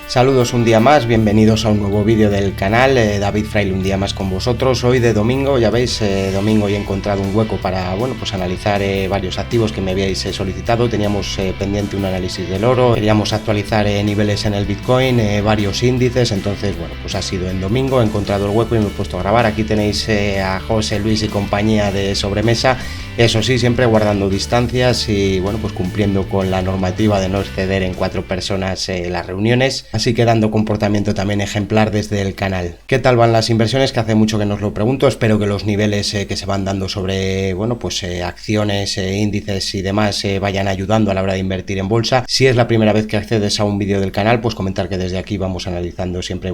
Saludos un día más, bienvenidos a un nuevo vídeo del canal. David Fraile un día más con vosotros. Hoy de domingo, ya veis, domingo he encontrado un hueco para analizar varios activos que me habíais solicitado. Teníamos pendiente un análisis del oro, queríamos actualizar niveles en el Bitcoin, varios índices. Entonces pues ha sido en domingo, he encontrado el hueco y me he puesto a grabar. Aquí tenéis a José Luis y compañía de sobremesa. Eso sí, siempre guardando distancias y pues cumpliendo con la normativa de no exceder en 4 personas las reuniones, así que dando comportamiento también ejemplar desde el canal. ¿Qué tal van las inversiones? Que hace mucho que nos lo pregunto. Espero que los niveles que se van dando sobre acciones, índices y demás vayan ayudando a la hora de invertir en bolsa. Si es la primera vez que accedes a un vídeo del canal, pues comentar que desde aquí vamos analizando siempre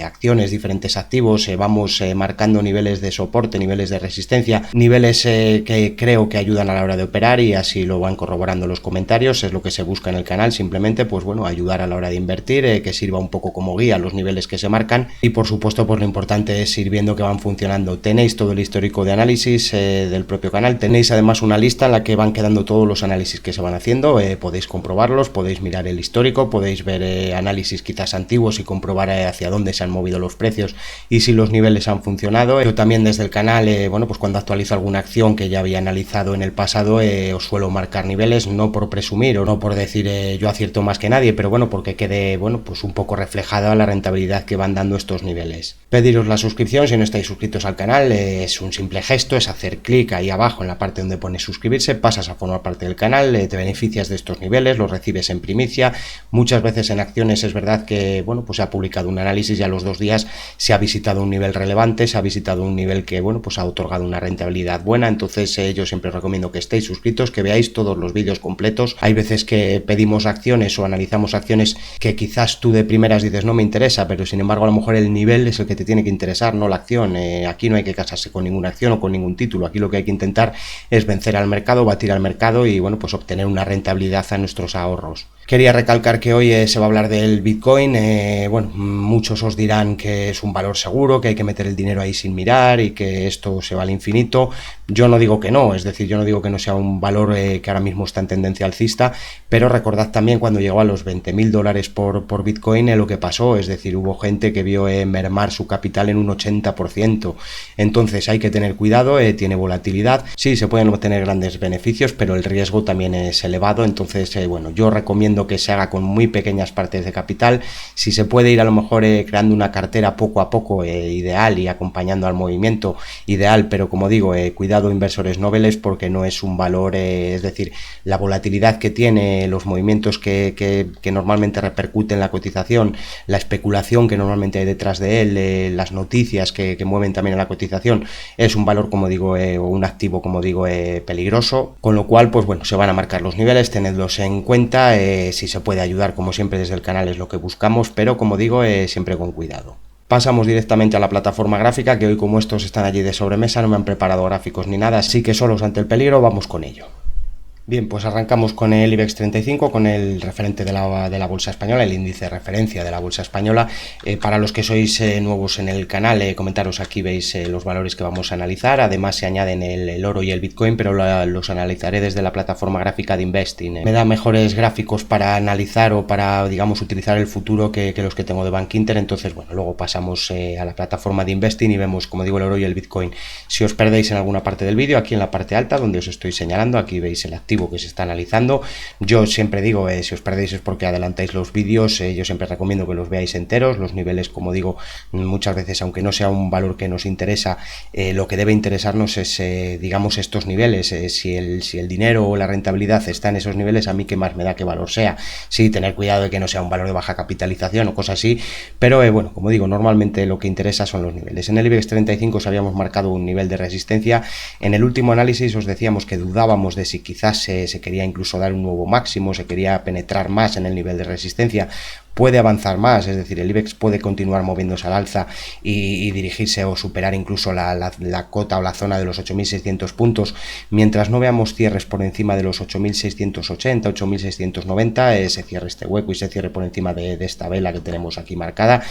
acciones, diferentes activos, vamos marcando niveles de soporte, niveles de resistencia, niveles que creo que ayudan a la hora de operar, y así lo van corroborando los comentarios. Es lo que se busca en el canal, simplemente ayudar a la hora de invertir, que sirva un poco como guía los niveles que se marcan, y por supuesto lo importante es ir viendo que van funcionando. Tenéis todo el histórico de análisis del propio canal, tenéis además una lista en la que van quedando todos los análisis que se van haciendo, podéis comprobarlos, podéis mirar el histórico, podéis ver análisis quizás antiguos y comprobar hacia dónde se han movido los precios y si los niveles han funcionado. Yo también desde el canal, cuando actualizo alguna acción que ya había analizado en el pasado, os suelo marcar niveles, no por presumir o no por decir yo acierto más que nadie, pero porque quede un poco reflejada la rentabilidad que van dando estos niveles. Pediros la suscripción si no estáis suscritos al canal, es un simple gesto, es hacer clic ahí abajo en la parte donde pone suscribirse, pasas a formar parte del canal, te beneficias de estos niveles, los recibes en primicia. Muchas veces en acciones es verdad que se ha publicado un análisis y a los 2 días se ha visitado un nivel relevante, se ha visitado un nivel que ha otorgado una rentabilidad buena. Entonces yo siempre recomiendo que estéis suscritos, que veáis todos los vídeos completos. Hay veces que pedimos acciones o analizamos acciones que quizás tú de primeras dices no me interesa, pero sin embargo a lo mejor el nivel es el que te tiene que interesar, no la acción. Aquí no hay que casarse con ninguna acción o con ningún título. Aquí lo que hay que intentar es vencer al mercado, batir al mercado y obtener una rentabilidad a nuestros ahorros. Quería recalcar que hoy se va a hablar del Bitcoin. Muchos os dirán que es un valor seguro, que hay que meter el dinero ahí sin mirar y que esto se va al infinito. Yo no digo que no, es decir, yo no digo que no sea un valor que ahora mismo está en tendencia alcista, pero recordad también cuando llegó a los $20.000 por Bitcoin lo que pasó, es decir, hubo gente que vio mermar su capital en un 80%. Entonces hay que tener cuidado, tiene volatilidad, sí se pueden obtener grandes beneficios, pero el riesgo también es elevado. Entonces yo recomiendo que se haga con muy pequeñas partes de capital. Si se puede ir a lo mejor creando una cartera poco a poco, ideal, y acompañando al movimiento, ideal, pero como digo, cuidado inversores noveles, porque no es un valor, es decir, la volatilidad que tiene, los movimientos que normalmente repercuten en la cotización, la especulación que normalmente hay detrás de él, las noticias que mueven también a la cotización, es un valor, como digo, o un activo, como digo, peligroso, con lo cual se van a marcar los niveles, tenedlos en cuenta. Si se puede ayudar, como siempre desde el canal es lo que buscamos, pero como digo, siempre con cuidado. Pasamos directamente a la plataforma gráfica, que hoy, como estos están allí de sobremesa, no me han preparado gráficos ni nada, así que solos ante el peligro, vamos con ello. Bien, pues arrancamos con el IBEX 35, con el referente de la bolsa española, el índice de referencia de la bolsa española. Para los que sois nuevos en el canal, comentaros, aquí veis los valores que vamos a analizar. Además se añaden el oro y el Bitcoin, pero los analizaré desde la plataforma gráfica de Investing. Me da mejores gráficos para analizar o para, utilizar el futuro que los que tengo de Bank Inter. Entonces, luego pasamos a la plataforma de Investing y vemos, como digo, el oro y el Bitcoin. Si os perdéis en alguna parte del vídeo, aquí en la parte alta, donde os estoy señalando, aquí veis el activo que se está analizando. Yo siempre digo, si os perdéis es porque adelantáis los vídeos. Yo siempre recomiendo que los veáis enteros. Los niveles, como digo, muchas veces, aunque no sea un valor que nos interesa, lo que debe interesarnos es, estos niveles. Si el dinero o la rentabilidad está en esos niveles, a mí qué más me da qué valor sea. Sí, tener cuidado de que no sea un valor de baja capitalización o cosas así, pero como digo, normalmente lo que interesa son los niveles. En el IBEX 35 os habíamos marcado un nivel de resistencia. En el último análisis os decíamos que dudábamos de si quizás se quería incluso dar un nuevo máximo, se quería penetrar más en el nivel de resistencia. Puede avanzar más, es decir, el IBEX puede continuar moviéndose al alza y dirigirse o superar incluso la cota o la zona de los 8.600 puntos, mientras no veamos cierres por encima de los 8.680, 8.690, se cierre este hueco y se cierre por encima de esta vela que tenemos aquí marcada.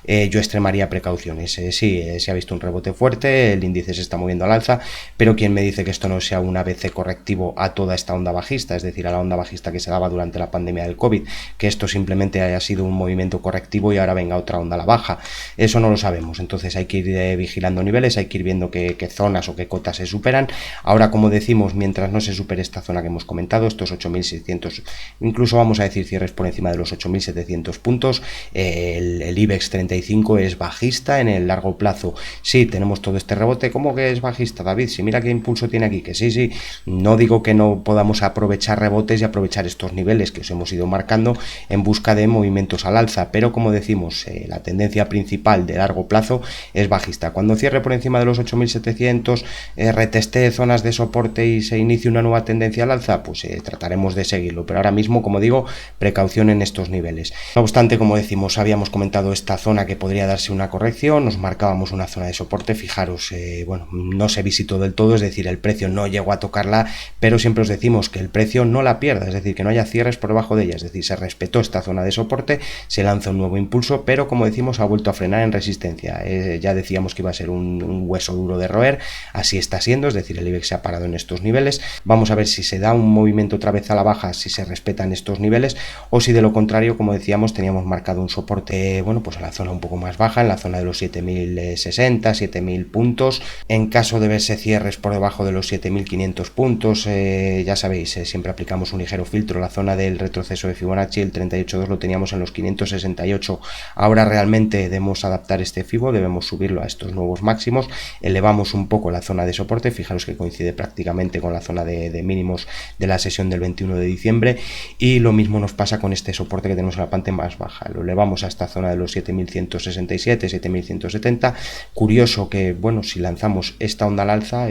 Yo extremaría precauciones. Sí, se ha visto un rebote fuerte, el índice se está moviendo al alza, pero ¿quién me dice que esto no sea un ABC correctivo a toda esta onda bajista, es decir, a la onda bajista que se daba durante la pandemia del COVID? Que esto simplemente haya sido sido un movimiento correctivo y ahora venga otra onda a la baja. Eso no lo sabemos, entonces hay que ir vigilando niveles, hay que ir viendo qué zonas o qué cotas se superan. Ahora, como decimos, mientras no se supere esta zona que hemos comentado, estos 8.600, incluso vamos a decir cierres por encima de los 8.700 puntos, el IBEX 35 es bajista en el largo plazo. Sí, tenemos todo este rebote. ¿Cómo que es bajista, David? Si mira qué impulso tiene aquí, que sí, no digo que no podamos aprovechar rebotes y aprovechar estos niveles que os hemos ido marcando en busca de movimientos al alza, pero como decimos, la tendencia principal de largo plazo es bajista. Cuando cierre por encima de los 8.700, reteste zonas de soporte y se inicie una nueva tendencia al alza, pues trataremos de seguirlo, pero ahora mismo, como digo, precaución en estos niveles. No obstante, como decimos, habíamos comentado esta zona que podría darse una corrección, nos marcábamos una zona de soporte. Fijaros, bueno, no se visitó del todo, es decir, el precio no llegó a tocarla, pero siempre os decimos que el precio no la pierda, es decir, que no haya cierres por debajo de ella, es decir, se respetó esta zona de soporte, se lanza un nuevo impulso, pero como decimos, ha vuelto a frenar en resistencia. Ya decíamos que iba a ser un hueso duro de roer, así está siendo, es decir, el IBEX se ha parado en estos niveles. Vamos a ver si se da un movimiento otra vez a la baja, si se respetan estos niveles, o si de lo contrario, como decíamos, teníamos marcado un soporte, bueno, pues a la zona un poco más baja, en la zona de los 7.060, 7.000 puntos. En caso de verse cierres por debajo de los 7.500 puntos, ya sabéis, siempre aplicamos un ligero filtro. La zona del retroceso de Fibonacci, el 38.2, lo teníamos en los 568. Ahora realmente debemos adaptar este Fibo, debemos subirlo a estos nuevos máximos, elevamos un poco la zona de soporte. Fijaros que coincide prácticamente con la zona de mínimos de la sesión del 21 de diciembre, y lo mismo nos pasa con este soporte que tenemos en la parte más baja, lo elevamos a esta zona de los 7.167, 7.170. Curioso que, bueno, si lanzamos esta onda al alza,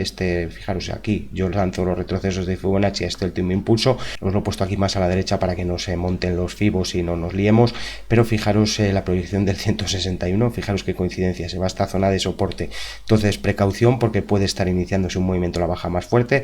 fijaros aquí, yo lanzo los retrocesos de Fibonacci a este último impulso, os lo he puesto aquí más a la derecha para que no se monten los fibos y no nos liemos, pero fijaros la proyección del 161, fijaros qué coincidencia, se va a esta zona de soporte. Entonces, precaución, porque puede estar iniciándose un movimiento a la baja más fuerte.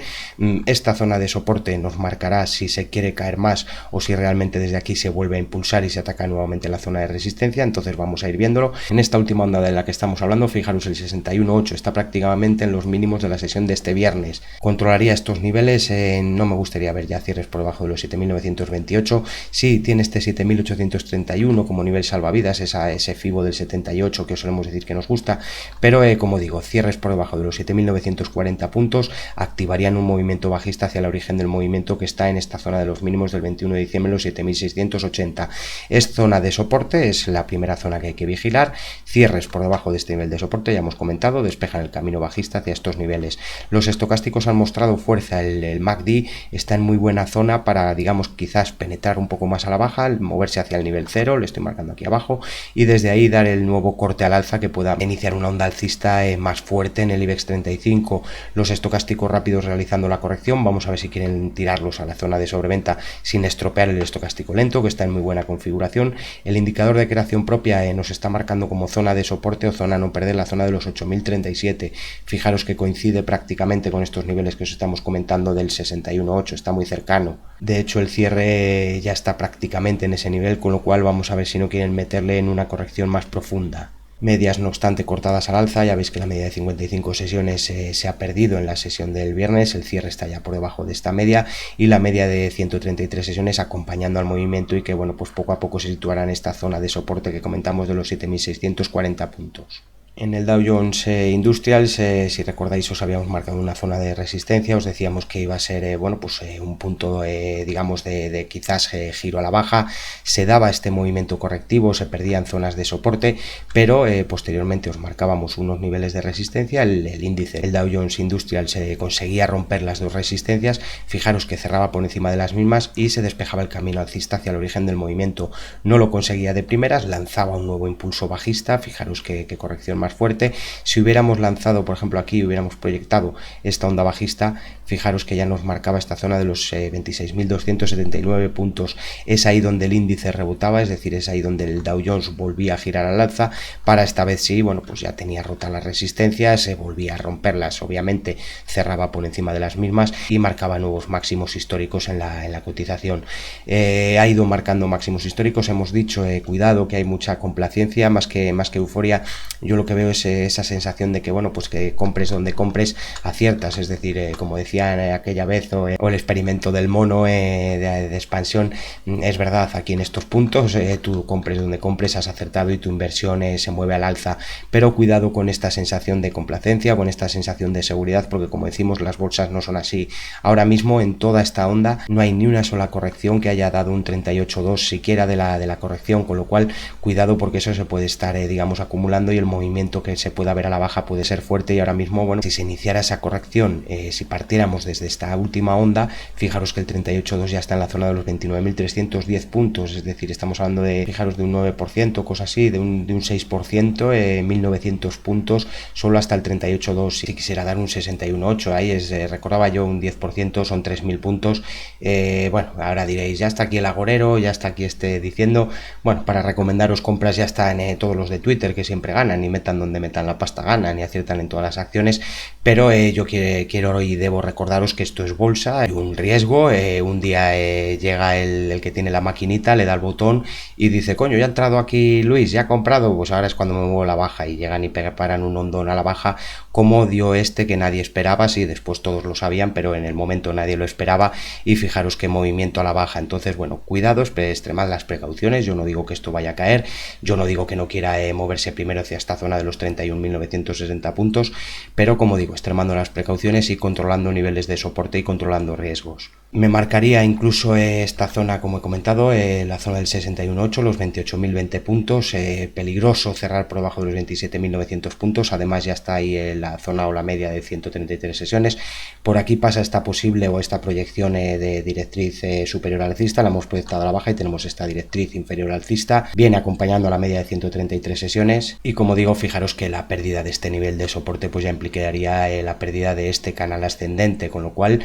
Esta zona de soporte nos marcará si se quiere caer más o si realmente desde aquí se vuelve a impulsar y se ataca nuevamente la zona de resistencia. Entonces vamos a ir viéndolo. En esta última onda de la que estamos hablando, fijaros, el 61.8 está prácticamente en los mínimos de la sesión de este viernes. Controlaría estos niveles, no me gustaría ver ya cierres por debajo de los 7.928. Sí, tiene este 7.831 como nivel salvavidas, ese Fibo del 78 que os solemos decir que nos gusta, pero como digo, cierres por debajo de los 7.940 puntos activarían un movimiento bajista hacia el origen del movimiento, que está en esta zona de los mínimos del 21 de diciembre, los 7.680. Es zona de soporte, es la primera zona que hay que vigilar. Cierres por debajo de este nivel de soporte, ya hemos comentado, despejan el camino bajista hacia estos niveles. Los estocásticos han mostrado fuerza, el MACD está en muy buena zona para, digamos, quizás penetrar un poco más a la baja, moverse hacia el nivel 0, le estoy marcando aquí abajo, y desde ahí dar el nuevo corte al alza que pueda iniciar una onda alcista más fuerte en el IBEX 35. Los estocásticos rápidos realizando la corrección, vamos a ver si quieren tirarlos a la zona de sobreventa sin estropear el estocástico lento, que está en muy buena configuración. El indicador de creación propia nos está marcando como zona de soporte o zona a no perder, la zona de los 8.037. Fijaros que coincide prácticamente con estos niveles que os estamos comentando del 61.8, está muy cercano. De hecho, el cierre ya está prácticamente en ese nivel, con lo cual vamos a ver si no quieren meterle en una corrección más profunda. Medias, no obstante, cortadas al alza. Ya veis que la media de 55 sesiones se ha perdido en la sesión del viernes, el cierre está ya por debajo de esta media, y la media de 133 sesiones acompañando al movimiento, y que, bueno, pues poco a poco se situará en esta zona de soporte que comentamos de los 7.640 puntos. En el Dow Jones Industrials, si recordáis, os habíamos marcado una zona de resistencia, os decíamos que iba a ser bueno, pues un punto digamos de quizás giro a la baja. Se daba este movimiento correctivo, se perdían zonas de soporte, pero posteriormente os marcábamos unos niveles de resistencia. El índice, el Dow Jones Industrials, conseguía romper las dos resistencias. Fijaros que cerraba por encima de las mismas y se despejaba el camino alcista hacia el origen del movimiento. No lo conseguía de primeras, lanzaba un nuevo impulso bajista. Fijaros qué corrección más fuerte. Si hubiéramos lanzado, por ejemplo, aquí hubiéramos proyectado esta onda bajista, fijaros que ya nos marcaba esta zona de los 26.279 puntos. Es ahí donde el índice rebotaba, es decir, es ahí donde el Dow Jones volvía a girar al alza. Para esta vez sí, bueno, pues ya tenía rotas las resistencias, se volvía a romperlas, obviamente cerraba por encima de las mismas y marcaba nuevos máximos históricos en la cotización. Ha ido marcando máximos históricos, hemos dicho, cuidado, que hay mucha complacencia, más que euforia. Yo lo que veo es esa sensación de que, bueno, pues que compres donde compres aciertas, es decir, como decía decían aquella vez, o el experimento del mono de expansión, es verdad, aquí en estos puntos tú compres donde compres, has acertado y tu inversión se mueve al alza, pero cuidado con esta sensación de complacencia, con esta sensación de seguridad, porque como decimos, las bolsas no son así. Ahora mismo en toda esta onda no hay ni una sola corrección que haya dado un 38,2 siquiera de la corrección, con lo cual cuidado, porque eso se puede estar digamos acumulando y el movimiento que se pueda ver a la baja puede ser fuerte. Y ahora mismo, bueno, si se iniciara esa corrección, si partiéramos desde esta última onda, fijaros que el 38,2 ya está en la zona de los 29.310 puntos, es decir, estamos hablando de, fijaros, de un 9%, cosa así, de un 6%, 1.900 puntos solo hasta el 38,2. Si quisiera dar un 61,8, ahí recordaba yo un 10%, son 3.000 puntos. Bueno, ahora diréis, ya está aquí el agorero, ya está aquí diciendo, bueno, para recomendaros compras ya están todos los de Twitter, que siempre ganan y metan donde metan la pasta ganan y aciertan en todas las acciones, pero yo quiero y debo recordaros que esto es bolsa, hay un riesgo. Un día llega el que tiene la maquinita, le da el botón y dice, coño, ya ha entrado aquí Luis, ya ha comprado, pues ahora es cuando me muevo la baja, y llegan y paran un hondón a la baja, como dio que nadie esperaba. Sí, después todos lo sabían, pero en el momento nadie lo esperaba, y fijaros qué movimiento a la baja. Entonces, bueno, cuidado, extremad las precauciones. Yo no digo que esto vaya a caer, yo no digo que no quiera moverse primero hacia esta zona de los 31.960 puntos, pero como digo, extremando las precauciones y controlando niveles de soporte y controlando riesgos. Me marcaría incluso esta zona, como he comentado, la zona del 61,8, los 28.020 puntos, peligroso cerrar por debajo de los 27.900 puntos, además ya está ahí la zona o la media de 133 sesiones, por aquí pasa esta posible o esta proyección de directriz superior alcista, la hemos proyectado a la baja y tenemos esta directriz inferior alcista, viene acompañando a la media de 133 sesiones, y como digo, fijaros que la pérdida de este nivel de soporte pues ya implicaría la pérdida de este canal ascendente, con lo cual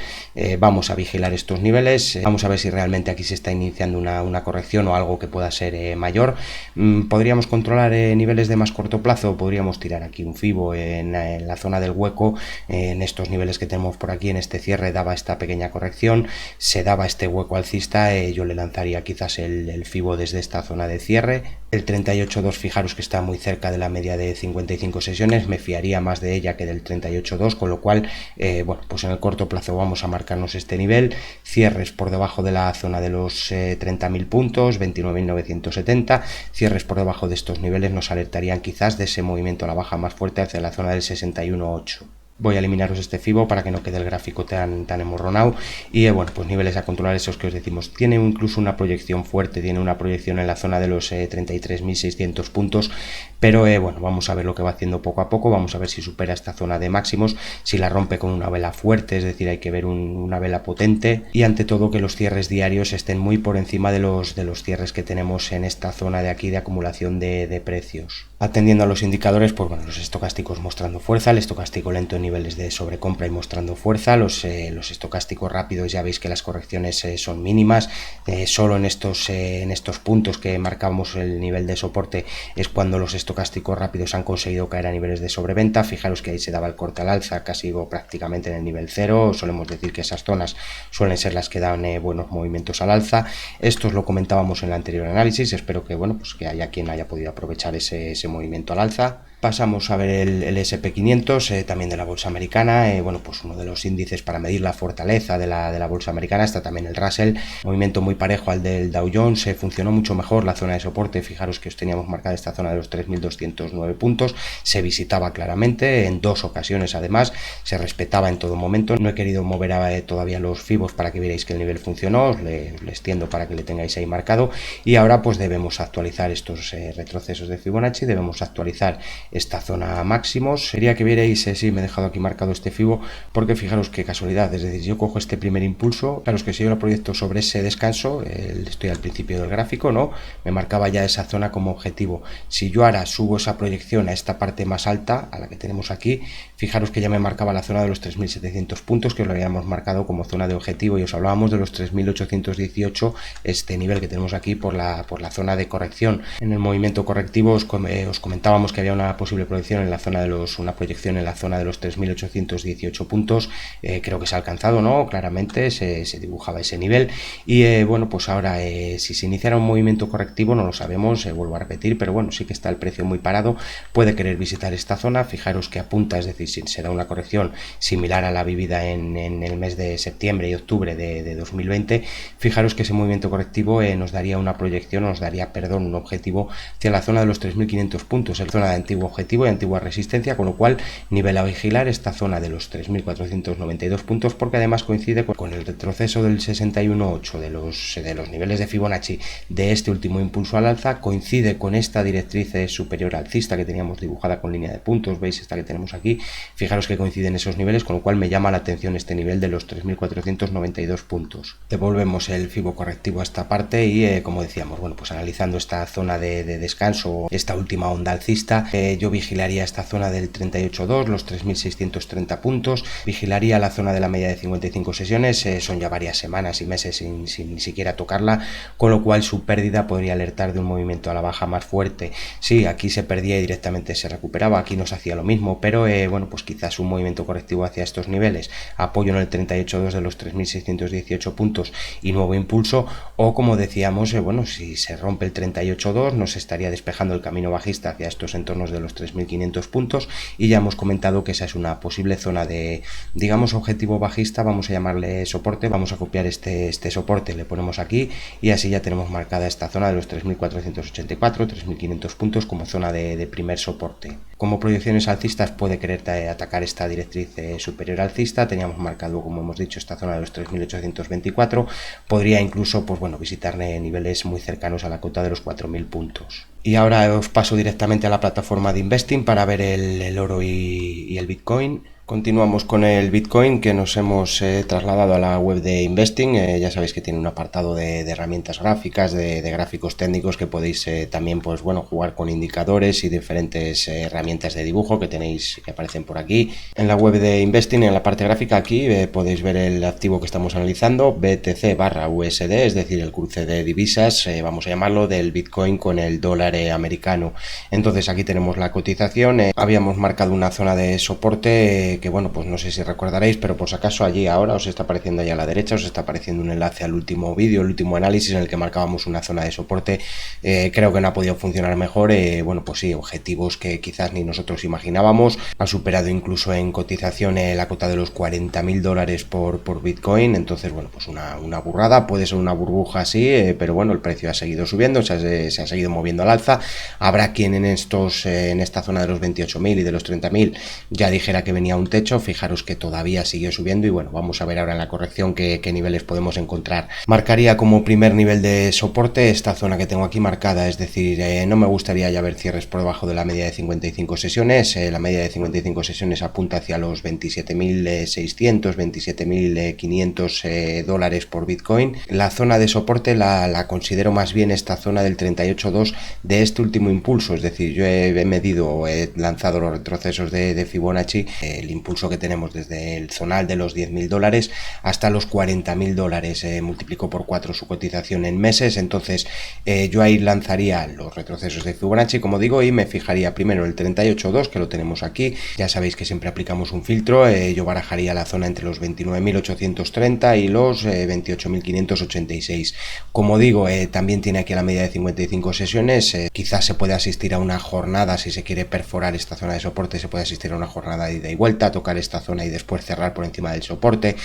vamos a vigilar estos niveles, vamos a ver si realmente aquí se está iniciando una corrección o algo que pueda ser mayor. Podríamos controlar niveles de más corto plazo, podríamos tirar aquí un FIBO en la zona del hueco, en estos niveles que tenemos por aquí, en este cierre daba esta pequeña corrección, se daba este hueco alcista, yo le lanzaría quizás el FIBO desde esta zona de cierre. El 38,2, fijaros que está muy cerca de la media de 55 sesiones, me fiaría más de ella que del 38,2, con lo cual, bueno, pues en el corto plazo vamos a marcarnos este nivel, cierres por debajo de la zona de los 30.000 puntos, 29.970, cierres por debajo de estos niveles nos alertarían quizás de ese movimiento a la baja más fuerte hacia la zona del 61,8. Voy a eliminaros este FIBO para que no quede el gráfico tan emorronado. Y bueno, pues niveles a controlar, esos que os decimos. Tiene incluso una proyección fuerte, tiene una proyección en la zona de los 33.600 puntos. Pero bueno, vamos a ver lo que va haciendo poco a poco. Vamos a ver si supera esta zona de máximos, si la rompe con una vela fuerte, es decir, hay que ver una vela potente. Y ante todo que los cierres diarios estén muy por encima de los cierres que tenemos en esta zona de aquí de acumulación de precios. Atendiendo a los indicadores, pues bueno, los estocásticos mostrando fuerza, el estocástico lento en niveles de sobrecompra y mostrando fuerza, los estocásticos rápidos ya veis que las correcciones son mínimas, solo en estos puntos que marcamos el nivel de soporte es cuando los estocásticos rápidos han conseguido caer a niveles de sobreventa. Fijaros que ahí se daba el corte al alza casi prácticamente en el nivel cero, solemos decir que esas zonas suelen ser las que dan buenos movimientos al alza. Esto os lo comentábamos en el anterior análisis, espero que bueno, pues que haya quien haya podido aprovechar ese movimiento al alza. Pasamos a ver el SP500, también de la bolsa americana, bueno, pues uno de los índices para medir la fortaleza de la bolsa americana. Está también el Russell, movimiento muy parejo al del Dow Jones, funcionó mucho mejor la zona de soporte. Fijaros que os teníamos marcada esta zona de los 3.209 puntos, se visitaba claramente en dos ocasiones, además se respetaba en todo momento. No he querido mover todavía los FIBOs para que veáis que el nivel funcionó, os le extiendo para que le tengáis ahí marcado. Y ahora pues debemos actualizar estos retrocesos de Fibonacci, debemos actualizar esta zona máximos. Sería que vierais, sí, me he dejado aquí marcado este FIBO, porque fijaros qué casualidad, es decir, yo cojo este primer impulso, fijaros que si yo lo proyecto sobre ese descanso, estoy al principio del gráfico, ¿no? Me marcaba ya esa zona como objetivo. Si yo ahora subo esa proyección a esta parte más alta, a la que tenemos aquí, fijaros que ya me marcaba la zona de los 3.700 puntos, que os lo habíamos marcado como zona de objetivo, y os hablábamos de los 3.818, este nivel que tenemos aquí por la zona de corrección. En el movimiento correctivo os comentábamos que había una posible proyección en la zona de los 3.818 puntos. Creo que se ha alcanzado, ¿no? Claramente se dibujaba ese nivel y bueno, pues ahora si se iniciara un movimiento correctivo no lo sabemos, vuelvo a repetir, pero bueno, sí que está el precio muy parado, puede querer visitar esta zona. Fijaros que apunta, es decir, si se da una corrección similar a la vivida en el mes de septiembre y octubre de 2020, fijaros que ese movimiento correctivo nos daría una proyección, un objetivo hacia la zona de los 3.500 puntos, es zona de antiguo objetivo y antigua resistencia, con lo cual nivel a vigilar esta zona de los 3.492 puntos, porque además coincide con el retroceso del 61.8 de los niveles de Fibonacci de este último impulso al alza, coincide con esta directriz superior alcista que teníamos dibujada con línea de puntos, veis esta que tenemos aquí, fijaros que coinciden esos niveles, con lo cual me llama la atención este nivel de los 3.492 puntos. Devolvemos el Fibo correctivo a esta parte y como decíamos, bueno, pues analizando esta zona de descanso, esta última onda alcista, yo vigilaría esta zona del 38.2, los 3.630 puntos, vigilaría la zona de la media de 55 sesiones, son ya varias semanas y meses sin ni siquiera tocarla, con lo cual su pérdida podría alertar de un movimiento a la baja más fuerte. Sí, aquí se perdía y directamente se recuperaba, aquí nos hacía lo mismo, pero bueno, pues quizás un movimiento correctivo hacia estos niveles, apoyo en el 38.2 de los 3.618 puntos y nuevo impulso, o como decíamos, bueno, si se rompe el 38.2 nos estaría despejando el camino bajista hacia estos entornos de los 3.500 puntos, y ya hemos comentado que esa es una posible zona de, digamos, objetivo bajista, vamos a llamarle soporte. Vamos a copiar este soporte, le ponemos aquí y así ya tenemos marcada esta zona de los 3.484, 3.500 puntos como zona de primer soporte. Como proyecciones alcistas puede querer atacar esta directriz superior alcista, teníamos marcado, como hemos dicho, esta zona de los 3.824, podría incluso, pues bueno, visitar niveles muy cercanos a la cota de los 4.000 puntos. Y ahora os paso directamente a la plataforma de Investing para ver el oro y el Bitcoin. Continuamos con el Bitcoin, que nos hemos trasladado a la web de Investing. Ya sabéis que tiene un apartado de herramientas gráficas, de gráficos técnicos, que podéis también, pues bueno, jugar con indicadores y diferentes herramientas de dibujo que tenéis, que aparecen por aquí. En la web de Investing, en la parte gráfica aquí, podéis ver el activo que estamos analizando, BTC/USD, es decir, el cruce de divisas, vamos a llamarlo, del Bitcoin con el dólar americano. Entonces aquí tenemos la cotización, habíamos marcado una zona de soporte que bueno, pues no sé si recordaréis, pero por si acaso allí ahora os está apareciendo allá a la derecha, os está apareciendo un enlace al último vídeo, el último análisis en el que marcábamos una zona de soporte. Creo que no ha podido funcionar mejor, bueno, pues sí, objetivos que quizás ni nosotros imaginábamos. Ha superado incluso en cotización la cota de los $40.000 por Bitcoin, entonces bueno, pues una burrada, puede ser una burbuja así, pero bueno, el precio ha seguido subiendo, se ha seguido moviendo al alza. Habrá quien en esta zona de los 28.000 y de los 30.000 ya dijera que venía un techo, fijaros que todavía siguió subiendo y bueno, vamos a ver ahora en la corrección qué niveles podemos encontrar. Marcaría como primer nivel de soporte esta zona que tengo aquí marcada, es decir, no me gustaría ya ver cierres por debajo de la media de 55 sesiones, la media de 55 sesiones apunta hacia los 27.600, 27.500 dólares por Bitcoin. La zona de soporte la considero más bien esta zona del 38.2 de este último impulso, es decir, yo he medido, he lanzado los retrocesos de Fibonacci, el impulso que tenemos desde el zonal de los $10.000 hasta los $40.000, multiplicó por 4 su cotización en meses, entonces yo ahí lanzaría los retrocesos de Fibonacci, como digo, y me fijaría primero el 38.2, que lo tenemos aquí, ya sabéis que siempre aplicamos un filtro, yo barajaría la zona entre los 29.830 y los 28.586, como digo, también tiene aquí la media de 55 sesiones, quizás se puede asistir a una jornada, si se quiere perforar esta zona de soporte, se puede asistir a una jornada de ida y vuelta, tocar esta zona y después cerrar por encima del soporte.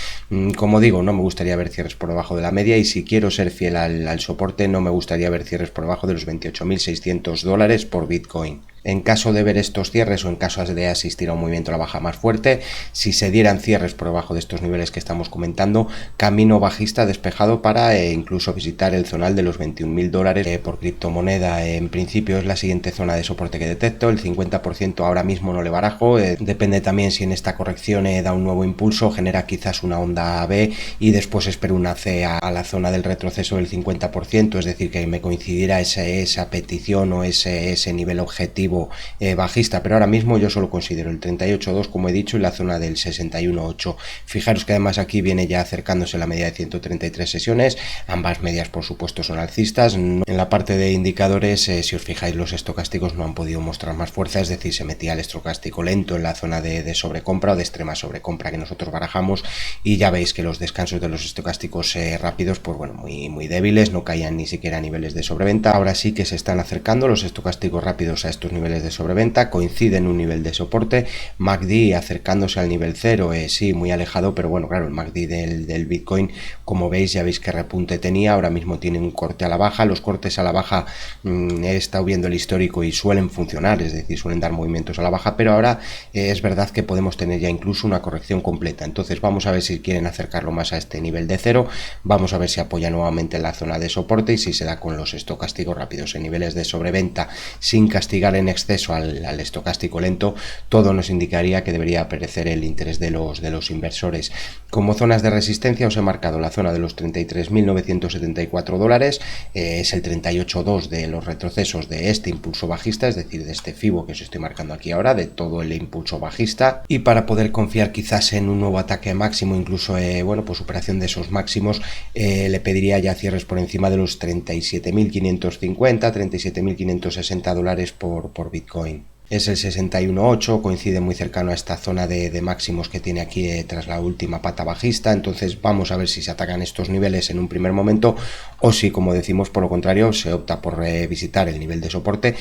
Como digo, no me gustaría ver cierres por debajo de la media, y si quiero ser fiel al soporte, no me gustaría ver cierres por debajo de los $28.600 por Bitcoin. En caso de ver estos cierres o en caso de asistir a un movimiento a la baja más fuerte, si se dieran cierres por debajo de estos niveles que estamos comentando, camino bajista despejado para incluso visitar el zonal de los $21.000 por criptomoneda. En principio es la siguiente zona de soporte que detecto, el 50% ahora mismo no le barajo, depende también si en esta corrección da un nuevo impulso, genera quizás una onda B y después espero una C a la zona del retroceso del 50%, es decir, que me coincidiera esa petición o ese nivel objetivo estocástico bajista, pero ahora mismo yo solo considero el 38.2 como he dicho y la zona del 61.8. Fijaros que además aquí viene ya acercándose la media de 133 sesiones, ambas medias por supuesto son alcistas. En la parte de indicadores, si os fijáis, los estocásticos no han podido mostrar más fuerza, es decir, se metía el estocástico lento en la zona de sobrecompra o de extrema sobrecompra que nosotros barajamos, y ya veis que los descansos de los estocásticos rápidos, pues bueno, muy débiles, no caían ni siquiera a niveles de sobreventa. Ahora sí que se están acercando los estocásticos rápidos a estos niveles de sobreventa, coinciden un nivel de soporte, MACD acercándose al nivel 0, sí, muy alejado, pero bueno, claro, el MACD del Bitcoin, como veis, ya veis que repunte tenía, ahora mismo tiene un corte a la baja. Los cortes a la baja he estado viendo el histórico y suelen funcionar, es decir, suelen dar movimientos a la baja, pero ahora es verdad que podemos tener ya incluso una corrección completa. Entonces vamos a ver si quieren acercarlo más a este nivel de 0, vamos a ver si apoya nuevamente en la zona de soporte y si se da con los estocásticos rápidos en niveles de sobreventa sin castigar en exceso al estocástico lento. Todo nos indicaría que debería aparecer el interés de los inversores. Como zonas de resistencia os he marcado la zona de los 33.974 dólares, es el 38.2 de los retrocesos de este impulso bajista, es decir, de este FIBO que os estoy marcando aquí ahora, de todo el impulso bajista. Y para poder confiar quizás en un nuevo ataque máximo, incluso bueno, pues superación de esos máximos, le pediría ya cierres por encima de los 37.550, 37.560 dólares por Bitcoin. Es el 61.8, coincide muy cercano a esta zona de máximos que tiene aquí tras la última pata bajista. Entonces vamos a ver si se atacan estos niveles en un primer momento o si, como decimos, por lo contrario, se opta por visitar el nivel de soporte.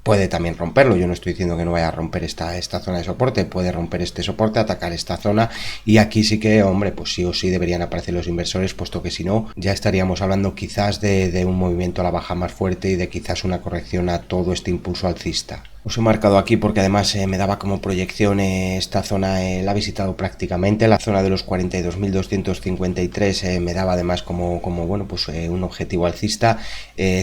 Puede también romperlo, yo no estoy diciendo que no vaya a romper esta zona de soporte, puede romper este soporte, atacar esta zona, y aquí sí que, hombre, pues sí o sí deberían aparecer los inversores, puesto que si no, ya estaríamos hablando quizás de un movimiento a la baja más fuerte y de quizás una corrección a todo este impulso alcista. Os he marcado aquí porque además me daba como proyección esta zona, la he visitado prácticamente, la zona de los 42.253 me daba además como bueno, pues un objetivo alcista,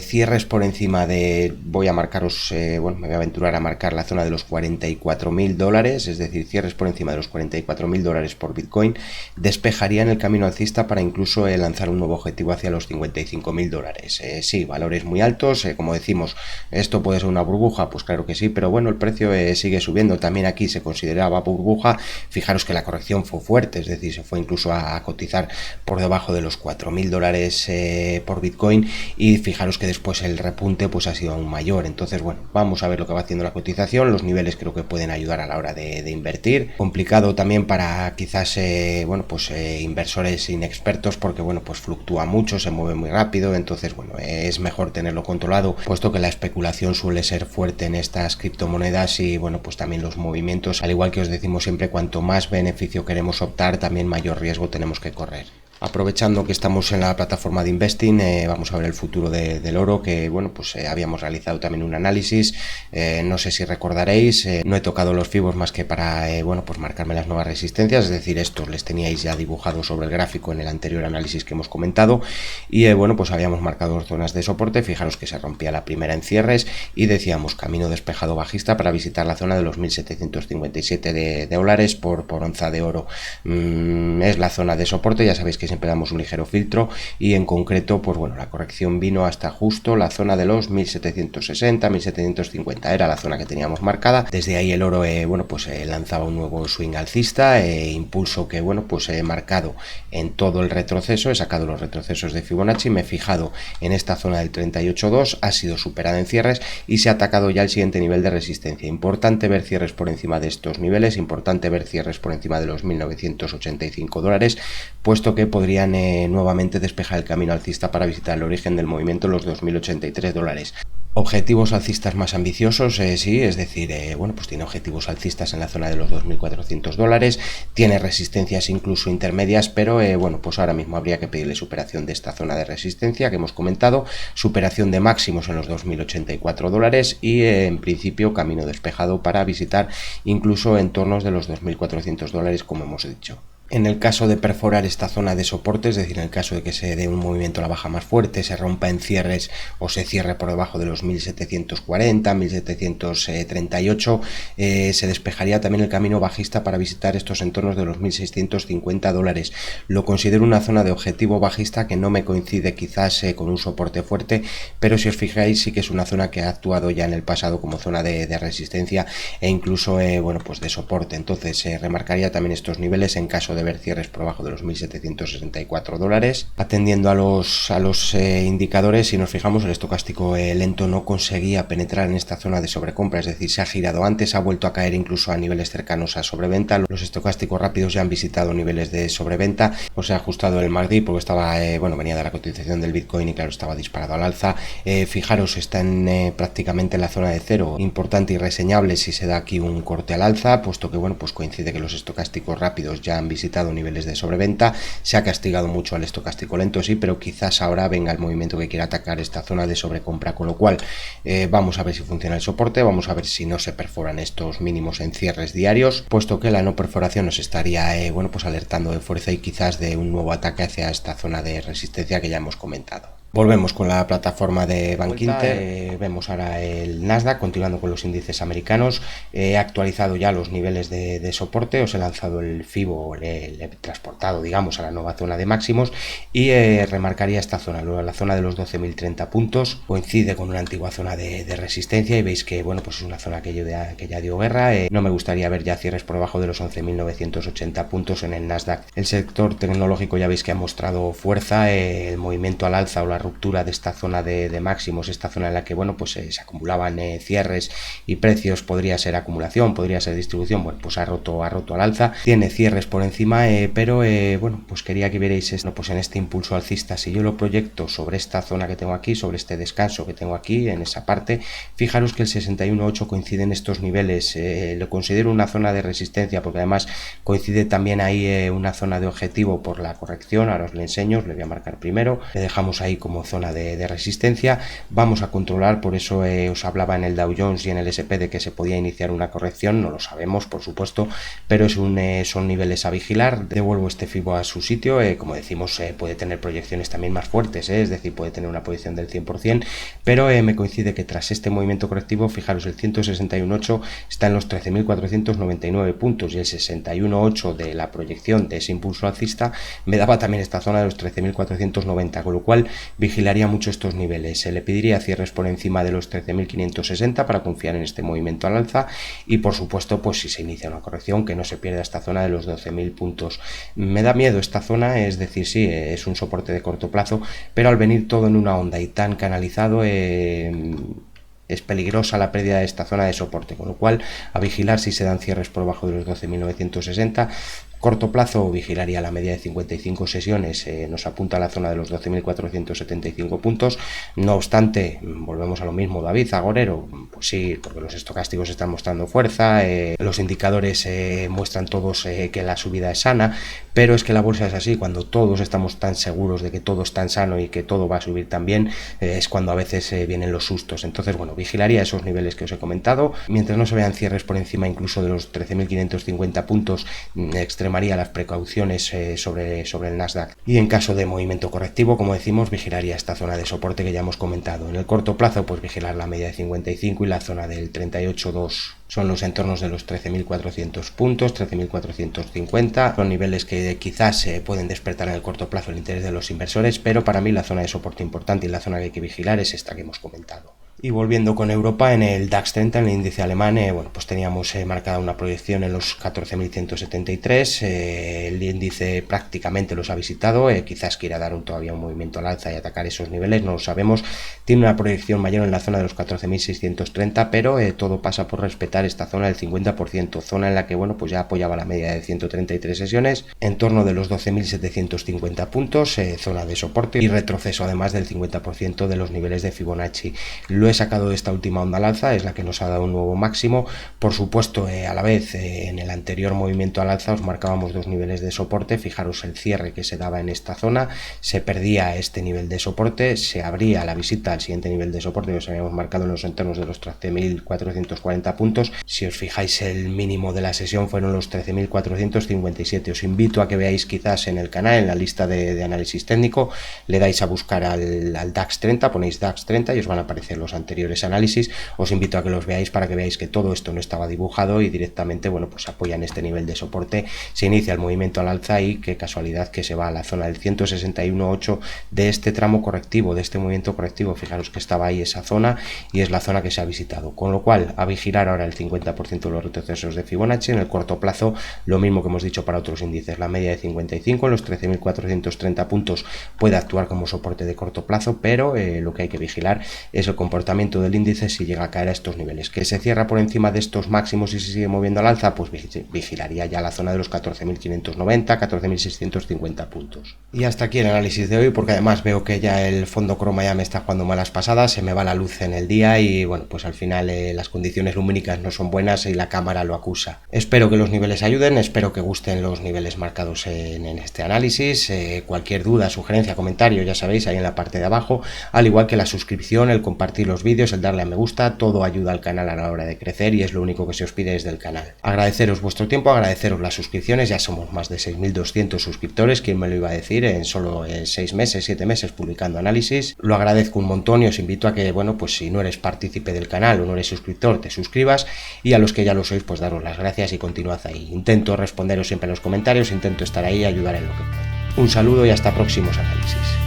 cierres por encima de, voy a marcaros, bueno, me voy a aventurar a marcar la zona de los 44.000 dólares, es decir, cierres por encima de los 44.000 dólares por Bitcoin, despejarían el camino alcista para incluso lanzar un nuevo objetivo hacia los 55.000 dólares. Sí, valores muy altos, como decimos, esto puede ser una burbuja, pues claro que sí, pero bueno, el precio sigue subiendo. También aquí se consideraba burbuja. Fijaros que la corrección fue fuerte, es decir, se fue incluso a cotizar por debajo de los 4.000 dólares por Bitcoin, y fijaros que después el repunte pues ha sido aún mayor. Entonces bueno, vamos a ver lo que va haciendo la cotización. Los niveles creo que pueden ayudar a la hora de invertir. Complicado también para quizás bueno, pues inversores inexpertos, porque bueno, pues fluctúa mucho, se mueve muy rápido. Entonces bueno, es mejor tenerlo controlado, puesto que la especulación suele ser fuerte en estas criptomonedas, y bueno, pues también los movimientos, al igual que os decimos siempre, cuanto más beneficio queremos optar, también mayor riesgo tenemos que correr. Aprovechando que estamos en la plataforma de Investing, vamos a ver el futuro del oro, que bueno, pues habíamos realizado también un análisis, no sé si recordaréis, no he tocado los fibos más que para bueno, pues marcarme las nuevas resistencias, es decir, estos les teníais ya dibujados sobre el gráfico en el anterior análisis que hemos comentado, y bueno, pues habíamos marcado zonas de soporte. Fijaros que se rompía la primera en cierres y decíamos camino despejado bajista para visitar la zona de los 1.757 de dólares por onza de oro. Es la zona de soporte, ya sabéis que siempre damos un ligero filtro, y en concreto pues bueno, la corrección vino hasta justo la zona de los 1.760, 1.750, era la zona que teníamos marcada. Desde ahí el oro bueno, pues lanzaba un nuevo swing alcista, impulso que bueno, pues he marcado en todo el retroceso, he sacado los retrocesos de Fibonacci, me he fijado en esta zona del 38.2, ha sido superada en cierres y se ha atacado ya el siguiente nivel de resistencia. Importante ver cierres por encima de estos niveles, importante ver cierres por encima de los 1.985 dólares, puesto que podrían nuevamente despejar el camino alcista para visitar el origen del movimiento, los 2.083 dólares. Objetivos alcistas más ambiciosos, sí, es decir, bueno, pues tiene objetivos alcistas en la zona de los 2.400 dólares, tiene resistencias incluso intermedias, pero bueno, pues ahora mismo habría que pedirle superación de esta zona de resistencia que hemos comentado, superación de máximos en los 2.084 dólares y en principio camino despejado para visitar incluso entornos de los 2.400 dólares, como hemos dicho. En el caso de perforar esta zona de soporte, es decir, en el caso de que se dé un movimiento a la baja más fuerte, se rompa en cierres o se cierre por debajo de los 1740, 1738, se despejaría también el camino bajista para visitar estos entornos de los $1.650. Lo considero una zona de objetivo bajista que no me coincide quizás con un soporte fuerte, pero si os fijáis sí que es una zona que ha actuado ya en el pasado como zona de resistencia e incluso bueno, pues de soporte. Entonces remarcaría también estos niveles en caso de ver cierres por debajo de los $1.764. Atendiendo a los indicadores, si nos fijamos, el estocástico lento no conseguía penetrar en esta zona de sobrecompra, es decir, se ha girado antes, ha vuelto a caer incluso a niveles cercanos a sobreventa. Los estocásticos rápidos ya han visitado niveles de sobreventa, o se ha ajustado el MACD porque estaba, bueno, venía de la cotización del Bitcoin y claro, estaba disparado al alza. Fijaros, está prácticamente en la zona de cero, importante y reseñable si se da aquí un corte al alza, puesto que, bueno, pues coincide que los estocásticos rápidos ya han visitado niveles de sobreventa, se ha castigado mucho al estocástico lento, sí, pero quizás ahora venga el movimiento que quiera atacar esta zona de sobrecompra, con lo cual vamos a ver si funciona el soporte, vamos a ver si no se perforan estos mínimos en cierres diarios, puesto que la no perforación nos estaría bueno, pues alertando de fuerza y quizás de un nuevo ataque hacia esta zona de resistencia que ya hemos comentado. Volvemos con la plataforma de Bank Inter, vemos ahora el Nasdaq continuando con los índices americanos. He actualizado ya los niveles de soporte, os he lanzado el FIBO, le he transportado digamos a la nueva zona de máximos y remarcaría esta zona, la zona de los 12.030 puntos, coincide con una antigua zona de resistencia y veis que bueno, pues es una zona que ya dio guerra. No me gustaría ver ya cierres por debajo de los 11.980 puntos en el Nasdaq. El sector tecnológico ya veis que ha mostrado fuerza, el movimiento al alza o la ruptura de esta zona de máximos, esta zona en la que bueno, pues se acumulaban cierres y precios, podría ser acumulación, podría ser distribución, bueno, pues ha roto al alza, tiene cierres por encima, pero bueno, pues quería que vierais esto, pues en este impulso alcista, si yo lo proyecto sobre esta zona que tengo aquí, sobre este descanso que tengo aquí, en esa parte, fijaros que el 61.8 coincide en estos niveles, lo considero una zona de resistencia, porque además coincide también ahí una zona de objetivo por la corrección, ahora os lo enseño, os le voy a marcar primero, le dejamos ahí como zona de resistencia, vamos a controlar, por eso os hablaba en el Dow Jones y en el SP de que se podía iniciar una corrección, no lo sabemos por supuesto, pero son niveles a vigilar. Devuelvo este FIBO a su sitio, como decimos puede tener proyecciones también más fuertes, es decir, puede tener una proyección del 100%, pero me coincide que tras este movimiento correctivo, fijaros, el 161.8 está en los 13.499 puntos y el 61.8 de la proyección de ese impulso alcista me daba también esta zona de los 13.490, con lo cual vigilaría mucho estos niveles, se le pediría cierres por encima de los 13.560 para confiar en este movimiento al alza y por supuesto pues si se inicia una corrección que no se pierda esta zona de los 12.000 puntos. Me da miedo esta zona, es decir, sí, es un soporte de corto plazo, pero al venir todo en una onda y tan canalizado es peligrosa la pérdida de esta zona de soporte, con lo cual a vigilar si se dan cierres por debajo de los 12.960. Corto plazo vigilaría la media de 55 sesiones, nos apunta a la zona de los 12.475 puntos. No obstante, volvemos a lo mismo, David Agorero, pues sí, porque los estocásticos están mostrando fuerza, los indicadores muestran todos que la subida es sana, pero es que la bolsa es así, cuando todos estamos tan seguros de que todo es tan sano y que todo va a subir tan bien, es cuando a veces vienen los sustos. Entonces, bueno, vigilaría esos niveles que os he comentado, mientras no se vean cierres por encima incluso de los 13.550 puntos, extremaría las precauciones sobre el Nasdaq y en caso de movimiento correctivo, como decimos, vigilaría esta zona de soporte que ya hemos comentado. En el corto plazo, pues vigilar la media de 55 y la zona del 38.2 son los entornos de los 13.400 puntos, 13.450, son niveles que quizás pueden despertar en el corto plazo el interés de los inversores, pero para mí la zona de soporte importante y la zona que hay que vigilar es esta que hemos comentado. Y volviendo con Europa, en el DAX 30, en el índice alemán, bueno, pues teníamos marcada una proyección en los 14.173, el índice prácticamente los ha visitado, quizás quiera dar todavía un movimiento al alza y atacar esos niveles, no lo sabemos, tiene una proyección mayor en la zona de los 14.630, pero todo pasa por respetar esta zona del 50%, zona en la que, bueno, pues ya apoyaba la media de 133 sesiones, en torno de los 12.750 puntos, zona de soporte y retroceso además del 50% de los niveles de Fibonacci. Luego Lo he sacado de esta última onda al alza, es la que nos ha dado un nuevo máximo. Por supuesto, a la vez, en el anterior movimiento al alza os marcábamos dos niveles de soporte. Fijaros el cierre que se daba en esta zona, se perdía este nivel de soporte, se abría la visita al siguiente nivel de soporte que os habíamos marcado en los entornos de los 13.440 puntos. Si os fijáis, el mínimo de la sesión fueron los 13.457. Os invito a que veáis quizás en el canal, en la lista de análisis técnico, le dais a buscar al DAX 30, ponéis DAX 30 y os van a aparecer los anteriores análisis. Os invito a que los veáis para que veáis que todo esto no estaba dibujado y directamente, bueno, pues apoyan este nivel de soporte. Se inicia el movimiento al alza y qué casualidad que se va a la zona del 161.8 de este tramo correctivo, de este movimiento correctivo. Fijaros que estaba ahí esa zona y es la zona que se ha visitado, con lo cual a vigilar ahora el 50% de los retrocesos de Fibonacci. En el corto plazo, lo mismo que hemos dicho para otros índices, la media de 55 en los 13.430 puntos puede actuar como soporte de corto plazo, pero lo que hay que vigilar es el comportamiento del índice si llega a caer a estos niveles. Que se cierra por encima de estos máximos y se sigue moviendo al alza, pues vigilaría ya la zona de los 14.590, 14.650 puntos. Y hasta aquí el análisis de hoy, porque además veo que ya el fondo croma ya me está jugando malas pasadas, se me va la luz en el día y bueno, pues al final las condiciones lumínicas no son buenas y la cámara lo acusa. Espero que los niveles ayuden, espero que gusten los niveles marcados en este análisis. Cualquier duda, sugerencia, comentario, ya sabéis, ahí en la parte de abajo, al igual que la suscripción, el compartir los vídeos, el darle a me gusta, todo ayuda al canal a la hora de crecer y es lo único que se os pide desde el canal. Agradeceros vuestro tiempo, agradeceros las suscripciones, ya somos más de 6.200 suscriptores, ¿quién me lo iba a decir? En solo 6 meses, 7 meses publicando análisis, lo agradezco un montón y os invito a que, bueno, pues si no eres partícipe del canal o no eres suscriptor, te suscribas, y a los que ya lo sois, pues daros las gracias y continuad ahí. Intento responderos siempre en los comentarios, intento estar ahí y ayudar en lo que puedo. Un saludo y hasta próximos análisis.